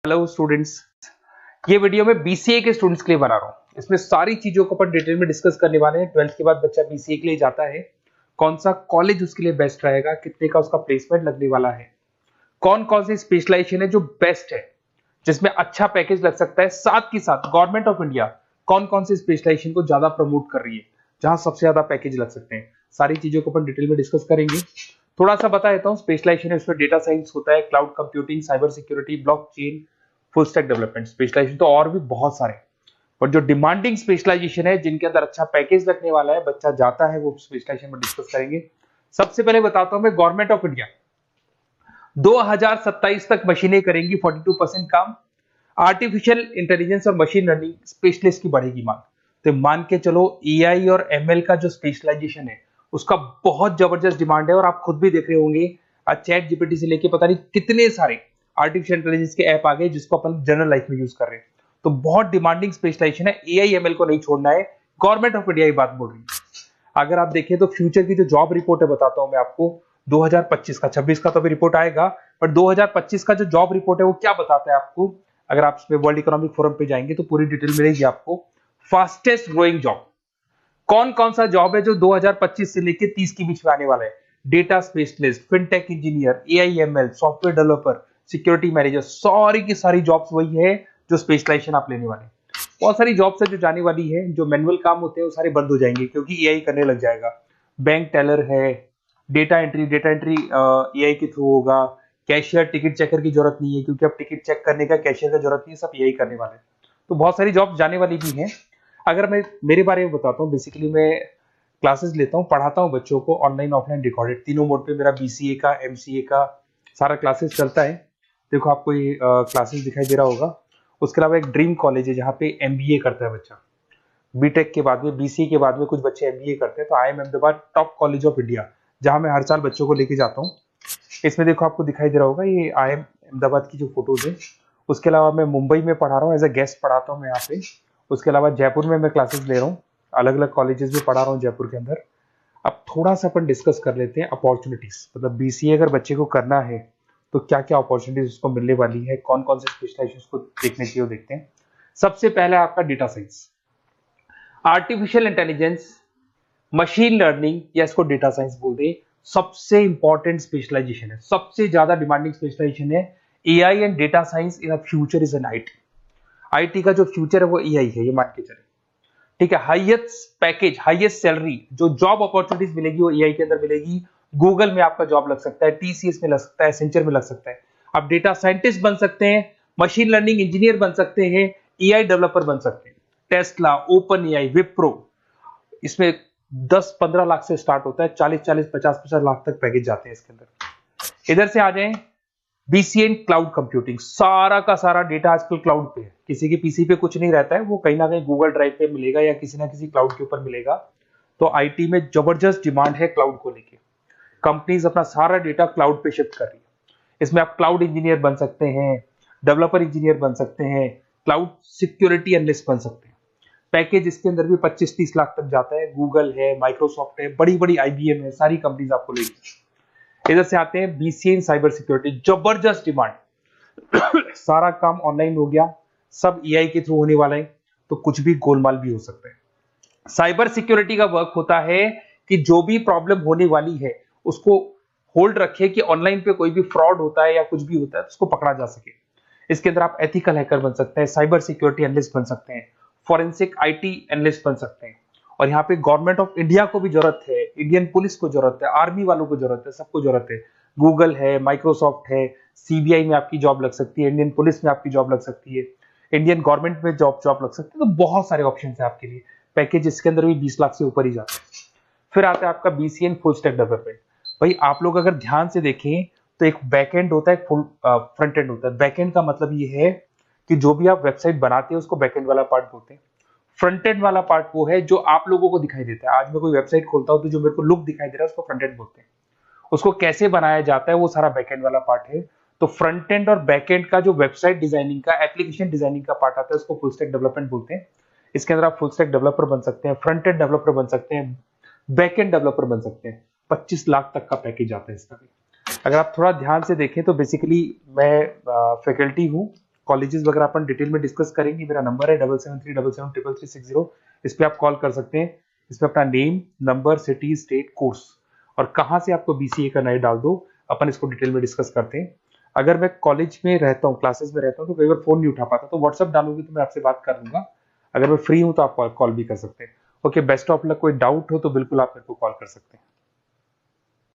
Hello students, ये video मैं BCA के स्टूडेंट्स के लिए बना रहा हूँ। इसमें सारी चीजों को अपन डिटेल में डिस्कस करने वाले हैं। 12th के बाद बच्चा बीसीए के लिए जाता है, कौन सा कॉलेज उसके लिए बेस्ट रहेगा, कितने का उसका प्लेसमेंट लगने वाला है, कौन कौन सी स्पेशलाइजेशन है जो बेस्ट है, जिसमें अच्छा पैकेज लग सकता है। साथ ही साथ गवर्नमेंट ऑफ इंडिया कौन कौन सी स्पेशलाइजेशन को ज्यादा प्रमोट कर रही है, जहां सबसे ज्यादा पैकेज लग सकते हैं। सारी चीजों को अपन डिटेल में डिस्कस करेंगे। थोड़ा सा बता देता हूँ। स्पेशलाइजेशन है उसमें डेटा साइंस होता है, cloud computing, cyber security, blockchain, full stack development. Specialisation तो और भी बहुत सारे, पर जो डिमांडिंग स्पेशलाइजेशन है, जिनके अंदर अच्छा पैकेज लगने वाला है, बच्चा जाता है, वो स्पेशलाइजेशन में डिस्कस करेंगे। सबसे पहले बताता हूं मैं, गवर्नमेंट ऑफ इंडिया 2027 तक मशीनें करेंगी 42% काम। आर्टिफिशियल इंटेलिजेंस और मशीन लर्निंग स्पेशलिस्ट की बढ़ेगी मांग। तो मान के चलो एआई और एमएल का जो स्पेशलाइजेशन है उसका बहुत जबरदस्त डिमांड है। और आप खुद भी देख रहे होंगे, आज चैट जीपीटी से लेके पता नहीं कितने सारे आर्टिफिशियल इंटेलिजेंस के ऐप आ गए जिसको अपन जनरल लाइफ में यूज कर रहे हैं। तो बहुत डिमांडिंग स्पेशलाइजेशन है, एआई एमएल को नहीं छोड़ना है। गवर्नमेंट ऑफ इंडिया ये बात बोल रही है। अगर आप देखें तो फ्यूचर की जो जॉब रिपोर्ट है, बताता हूं मैं आपको 2025 का, 26 का तो अभी रिपोर्ट आएगा, पर 2025 का जो जॉब रिपोर्ट है वो क्या बताता है आपको। अगर आप इसमें वर्ल्ड इकोनॉमिक फोरम पे जाएंगे तो पूरी डिटेल मिलेगी आपको। फास्टेस्ट ग्रोइंग जॉब कौन कौन सा जॉब है जो 2025 से लेके 30 के बीच में आने वाला है। Data specialist, fintech engineer, AIML, software developer, security manager, सारी की सारी जॉब्स वही है जो स्पेशलाइजेशन आप लेने वाले हैं। बहुत सारी जॉब्स है जो जाने वाली है, जो मैनुअल काम होते हैं वो सारे बंद हो जाएंगे क्योंकि एआई करने लग जाएगा। बैंक टेलर है, डेटा एंट्री एआई के थ्रू होगा। कैशियर, टिकट चेकर की जरूरत नहीं है क्योंकि अब टिकट चेक करने का कैशियर का जरूरत नहीं है, सब एआई करने वाले हैं। तो बहुत सारी जॉब जाने वाली भी हैं। अगर मैं मेरे बारे में बताता हूँ, बेसिकली मैं क्लासेस लेता हूँ, पढ़ाता हूँ बच्चों को, ऑनलाइन ऑफलाइन रिकॉर्डेड, तीनों मोड पे मेरा बीसीए का, एमसीए का सारा क्लासेस चलता है। देखो आपको ये क्लासेस दिखाई दे रहा होगा। उसके अलावा एक ड्रीम कॉलेज है जहाँ पे एमबीए करता है बच्चा। बीटेक के बाद में, बीसीए के बाद में कुछ बच्चे एमबीए करते हैं। तो I am Ahmedabad top college of India, जहां मैं हर साल बच्चों को लेके जाता हूँ। इसमें देखो आपको दिखाई दे रहा होगा, ये आई एम अहमदाबाद की जो फोटोज है। उसके अलावा मैं मुंबई में पढ़ा रहा हूँ, एज अ गेस्ट पढ़ाता हूँ मैं यहाँ पे। उसके अलावा जयपुर में मैं क्लासेस ले रहा हूँ, अलग अलग कॉलेजेस में पढ़ा रहा हूँ जयपुर के अंदर। अब थोड़ा सा अपन डिस्कस कर लेते हैं अपॉर्चुनिटीज, मतलब बीसीए अगर बच्चे को करना है तो क्या क्या अपॉर्चुनिटीज उसको मिलने वाली है, कौन कौन से स्पेशलाइजेशन उसको देखने चाहिए, वो देखते हैं। सबसे पहले आपका data science, artificial intelligence, machine learning, या इसको डेटा साइंस बोलते हैं, सबसे इंपॉर्टेंट स्पेशलाइजेशन है, सबसे ज्यादा डिमांडिंग स्पेशलाइजेशन है। AI and data science in future is an IT. IT का जो फ्यूचर है वो एआई है, ये मान के चले। ठीक है, हाईएस्ट पैकेज, हाईएस्ट सैलरी, जो जॉब अपॉर्चुनिटीज मिलेगी वो एआई के अंदर मिलेगी। गूगल में आपका जॉब लग सकता है, टीसीएस में लग सकता है, एसेंचर में लग सकता है। आप डेटा साइंटिस्ट बन सकते हैं, मशीन लर्निंग इंजीनियर बन सकते हैं, एआई डेवलपर बन सकते हैं। टेस्ला, ओपन एआई, विप्रो, इसमें 10-15 लाख से स्टार्ट होता है, 40-40, 50-50 लाख तक पैकेज जाते हैं इसके अंदर। इधर से आ जाएं, बीसीए क्लाउड कंप्यूटिंग, सारा का सारा डेटा आजकल क्लाउड पे है, किसी के पीसी पे कुछ नहीं रहता है, वो कहीं ना कहीं गूगल ड्राइव पे मिलेगा या किसी ना किसी क्लाउड के ऊपर मिलेगा। तो आईटी में जबरदस्त डिमांड है क्लाउड को लेके। कंपनीज अपना सारा डेटा क्लाउड पे शिफ्ट कर रही है। इसमें आप क्लाउड इंजीनियर बन सकते हैं, डेवलपर इंजीनियर बन सकते हैं, क्लाउड सिक्योरिटी एनालिस्ट बन सकते हैं। पैकेज इसके अंदर भी 25-30 लाख तक जाता है। गूगल है, माइक्रोसॉफ्ट है, बड़ी बड़ी आईबीएम है, सारी कंपनीज आपको लेगी। इधर से आते हैं बीसीए इन साइबर सिक्योरिटी, जबरदस्त डिमांड। सारा काम ऑनलाइन हो गया, सब एआई के थ्रू होने वाला है, तो कुछ भी गोलमाल भी हो सकता है। साइबर सिक्योरिटी का वर्क होता है कि जो भी प्रॉब्लम होने वाली है उसको होल्ड रखे कि ऑनलाइन पे कोई भी फ्रॉड होता है या कुछ भी होता है तो उसको पकड़ा जा सके। इसके अंदर आप एथिकल हैकर बन सकते हैं, साइबर सिक्योरिटी एनालिस्ट बन सकते हैं, फॉरेंसिक आईटी एनालिस्ट बन सकते हैं। और यहाँ पे गवर्नमेंट ऑफ इंडिया को भी जरूरत है, इंडियन पुलिस को जरूरत है, आर्मी वालों को जरूरत है, सबको जरूरत है। गूगल है, माइक्रोसॉफ्ट है, सीबीआई में आपकी जॉब लग सकती है, इंडियन पुलिस में आपकी जॉब लग सकती है, इंडियन गवर्नमेंट में जॉब लग सकती है। तो बहुत सारे ऑप्शन है आपके लिए। पैकेज इसके अंदर भी 20 लाख से ऊपर ही जाता है। फिर आता है आपका बीसीए फुल स्टैक डेवलपमेंट। भाई आप लोग अगर ध्यान से देखें तो एक बैकएंड होता है, फुल फ्रंट एंड होता है। बैकएंड का मतलब ये है कि जो भी आप वेबसाइट बनाते हैं उसको बैकएंड वाला पार्ट बोलते हैं। फ्रंट एंड वाला पार्ट वो है जो आप लोगों को दिखाई देता है। आज मैं कोई वेबसाइट खोलता हूं तो जो मेरे को लुक दिखाई दे रहा है उसको फ्रंट एंड बोलते हैं। उसको कैसे बनाया जाता है वो सारा बैकएंड वाला पार्ट है। तो फ्रंट एंड और बैकएंड का जो वेबसाइट डिजाइनिंग का, एप्लीकेशन डिजाइनिंग का पार्ट आता है उसको फुल स्टैक डेवलपमेंट बोलते हैं। इसके अंदर आप फुल स्टैक डेवलपर बन सकते हैं, फ्रंट एंड डेवलपर बन सकते हैं, बैकएंड डेवलपर बन सकते हैं। 25 लाख तक का पैकेज आता है इसका भी। अगर आप थोड़ा ध्यान से देखें तो बेसिकली मैं फैकल्टी हूँ कॉलेजेस वगैरह अपन डिटेल में डिस्कस करेंगे। मेरा नंबर है 7737773360। इस पे आप कॉल कर सकते हैं। इसमें अपना name, number, city, state, course और कहाँ से आपको बीसीए करना है डाल दो, अपन इसको डिटेल में डिस्कस करते हैं। अगर मैं कॉलेज में रहता हूँ, क्लासेस में रहता हूँ, तो कई बार फोन नहीं उठा पाता, तो व्हाट्सअप डालोगे तो मैं आपसे बात कर लूंगा। अगर मैं फ्री हूँ तो आप कॉल भी कर सकते हैं। Okay, best of luck. कोई डाउट हो तो बिल्कुल आप मेरे को कॉल कर सकते हैं।